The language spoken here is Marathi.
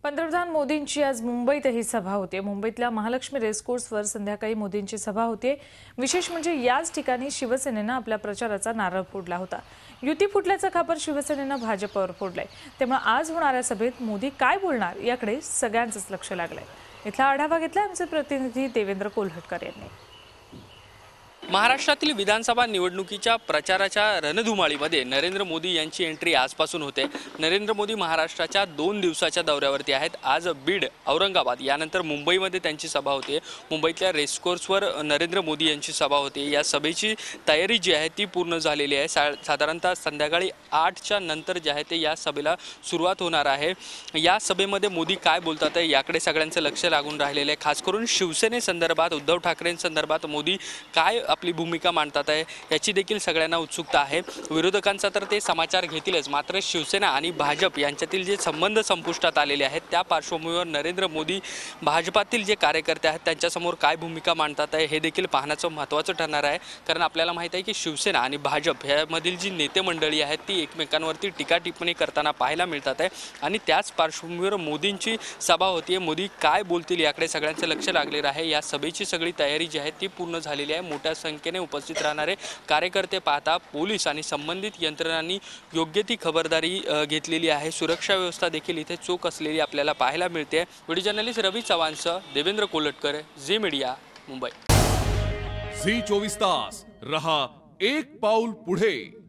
पंतप्रधान मोदींची आज मुंबईतही सभा होते। मुंबईतल्या महालक्ष्मी रेसकोर्सवर संध्याकाळी मोदींची सभा होते। विशेष म्हणजे याच ठिकाणी शिवसेनेनं आपल्या प्रचाराचा नारळ फोडला होता। युती फुटल्याचा खापर शिवसेनेनं भाजपवर फोडलाय। त्यामुळे आज होणाऱ्या सभेत मोदी काय बोलणार याकडे सगळ्यांचंच लक्ष लागलंय। इथला आढावा घेतला आमचे प्रतिनिधी देवेंद्र कोल्हटकर यांनी। महाराष्ट्रातील विधानसभा निवडणुकीच्या प्रचाराच्या रणधुमाळीमध्ये नरेंद्र मोदी यांची एंट्री आजपासून होते। नरेंद्र मोदी महाराष्ट्राच्या 2 दिवसाच्या दौऱ्यावरती आहेत। आज बीड, औरंगाबाद यानंतर मुंबईमध्ये त्यांची सभा होते। मुंबईतल्या रेसकोर्सवर नरेंद्र मोदी यांची सभा होते। या सभेची तयारी जी आहे ती पूर्ण झालेली आहे। साधारणतः संध्याकाळी 8च्या नंतर जे आहे ते या सभेला सुरुवात होणार आहे। या सभेमध्ये मोदी काय बोलतात याकडे सगळ्यांचं लक्ष लागून राहिलेलं आहे। खास करून शिवसेनेसंदर्भात, उद्धव ठाकरेंसंदर्भात मोदी काय आपली भूमिका मांडतात आहे याची देखील सगळ्यांना उत्सुकता आहे। विरोधकांचा तर ते समाचार घेतीलच, मात्र शिवसेना आणि भाजप यांच्यातील जे संबंध संपुष्टात आलेले आहेत त्या पार्श्वभूमीवर नरेंद्र मोदी भाजपातील जे कार्यकर्ते आहेत त्यांच्यासमोर काय भूमिका मांडतात आहे हे देखील पाहण्याचं महत्त्वाचं ठरणार आहे। कारण आपल्याला माहिती आहे की शिवसेना आणि भाजप यामधील जी नेते मंडळी आहेत ती एकमेकांवरती टीका टिप्पणी करताना पाहायला मिळतात आहे आणि त्याच पार्श्वभूमीवर मोदींची सभा होती आहे। मोदी काय बोलतील याकडे सगळ्यांचं लक्ष लागलेलं आहे। या सभेची सगळी तयारी जी आहे ती पूर्ण झालेली आहे। मोठ्या संख्येने उपस्थित राहणारे कार्यकर्ते पाहता पोलीस आणि संबंधित यंत्रणांनी योग्य ती खबरदारी घेतलेली आहे। सुरक्षा व्यवस्था देखील इथे चोख असलेली आपल्याला पाहायला मिळते। व्हिडिओ जर्नलिस्ट रवी चव्हाणसह Devendra Kolhatkar, Zee Media, Mumbai. Zee 24 तास रहा एक पाऊल पुढे।